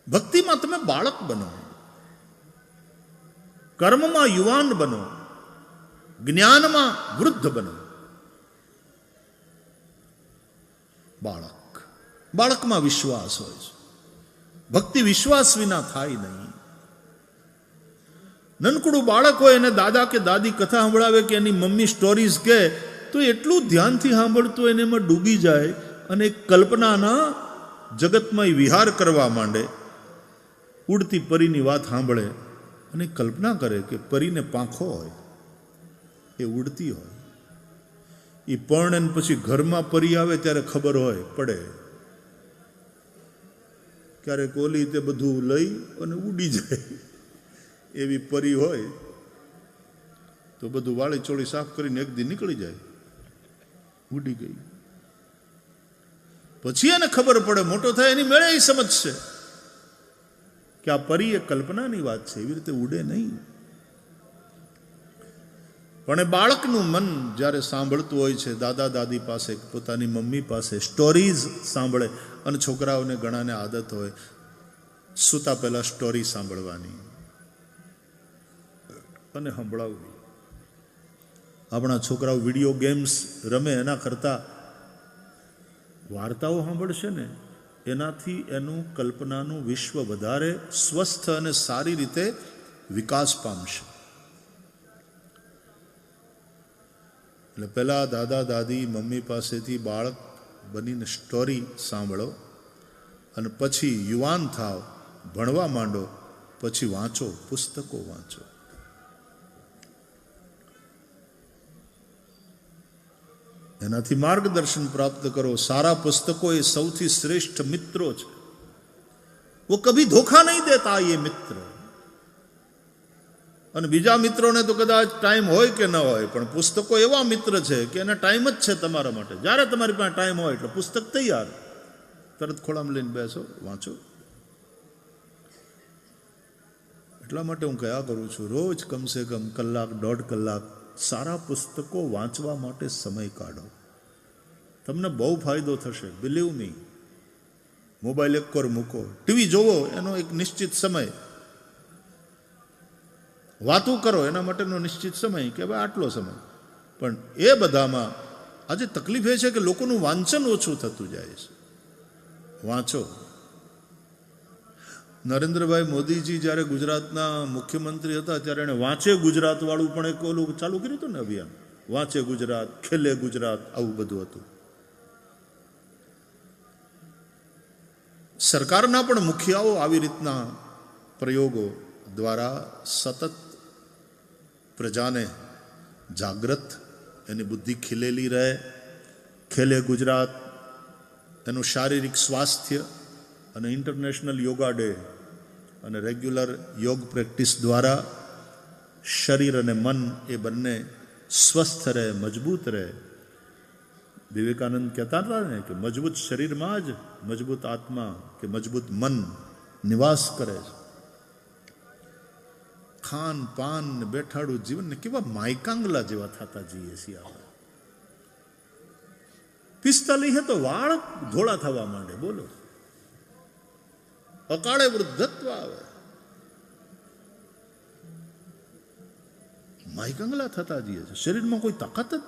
ભક્તિમાં તમે બાળક બનો, કર્મમાં યુવાન બનો, જ્ઞાનમાં વૃદ્ધ બનો. બાળકમાં વિશ્વાસ હોય છે. ભક્તિ વિશ્વાસ વિના થાય નહીં. નનકડું બાળક હોય એને દાદા કે દાદી કથા સંભળાવે કે એની મમ્મી સ્ટોરીઝ કહે તો એટલું ધ્યાનથી સાંભળતું એને એમાં ડૂબી જાય અને કલ્પનાના જગતમાં વિહાર કરવા માંડે. ઉડતી પરીની વાત સાંભળે અને કલ્પના કરે કે પરીને પાંખો હોય, એ ઉડતી હોય. એ પણ પછી ઘરમાં પરી આવે ત્યારે ખબર હોય પડે, ક્યારેક ઓલી તે બધું લઈ અને ઉડી જાય. એવી પરી હોય તો બધું વાળી ચોળી સાફ કરીને એક દી નીકળી જાય, ઉડી ગઈ. પછી એને ખબર પડે, મોટો થાય એની મેળે એ સમજશે કે આ પરી એ કલ્પનાની વાત છે, એવી રીતે ઉડે નહીં. પણ એ બાળકનું મન જ્યારે સાંભળતું હોય છે દાદા દાદી પાસે, પોતાની મમ્મી પાસે સ્ટોરીઝ સાંભળે. અને છોકરાઓને ઘણાને આદત હોય સૂતા પહેલા સ્ટોરી સાંભળવાની અને સંભળાવવી. આપણા છોકરાઓ વિડીયો ગેમ્સ રમે એના કરતાં વાર્તાઓ સાંભળશે ને એનાથી એનું કલ્પનાનું વિશ્વ વધારે સ્વસ્થ અને સારી રીતે વિકાસ પામશે. એટલે પહેલાં દાદા દાદી મમ્મી પાસેથી બાળક બનીને સ્ટોરી સાંભળો અને પછી યુવાન થાવ, ભણવા માંડો, પછી વાંચો, પુસ્તકો વાંચો. એનાથી માર્ગદર્શન પ્રાપ્ત કરો. સારા પુસ્તકો એ સૌથી શ્રેષ્ઠ મિત્રો છે. वो कभी धोखा नहीं देता ये मित्र. અને બીજા મિત્રોને તો કદાચ ટાઈમ હોય કે ન હોય, પણ પુસ્તકો એવા મિત્ર છે કે એને ટાઈમ જ છે તમારા માટે. જ્યારે તમારી પાસે ટાઈમ હોય એટલે પુસ્તક તૈયાર, તરત ખોળામાં લઈને બેસો, વાંચો. એટલા માટે હું કયા કરું છું, રોજ કમસે કમ કલાક 1.5 કલાક સારા પુસ્તકો વાંચવા માટે સમય કાઢો. તમને બહુ ફાયદો થશે, બિલીવ મી. મોબાઈલ એક કોર મૂકો, ટીવી જોવો એનો એક નિશ્ચિત સમય, વાતો કરો એના માટેનો નિશ્ચિત સમય કે ભાઈ આટલો સમય. પણ એ બધામાં આજે તકલીફ એ છે કે લોકોનું વાંચન ઓછું થતું જાય છે. વાંચો. નરેન્દ્રભાઈ મોદીજી જ્યારે ગુજરાતના મુખ્યમંત્રી હતા ત્યારે એણે વાંચે ગુજરાત વાળું પણ એક ઓલું ચાલુ કર્યું હતું ને અભિયાન. વાંચે ગુજરાત, ખેલે ગુજરાત, આવું બધું હતું. સરકારના પણ મુખિયાઓ આવી રીતના પ્રયોગો દ્વારા સતત પ્રજાને જાગૃત, એની બુદ્ધિ ખીલેલી રહે. ખેલે ગુજરાત, એનું શારીરિક સ્વાસ્થ્ય અને ઇન્ટરનેશનલ યોગા ડે અને રેગ્યુલર યોગ પ્રેક્ટિસ દ્વારા શરીર અને મન એ બંને સ્વસ્થ રહે, મજબૂત રહે. વિવેકાનંદ કહેતા હતા ને કે મજબૂત શરીરમાં જ મજબૂત આત્મા કે મજબૂત મન નિવાસ કરે છે. ખાન પાન ને બેઠાડું જીવન ને કેવા માયકાંગલા જેવા થતા જઈએ છીએ આપણે. 45 તો વાળ ધોળા થવા માંડે, બોલો. અકાળે વૃદ્ધત્વ આવે, માયકાંગલા થતા જઈએ છે. શરીરમાં કોઈ તાકાત જ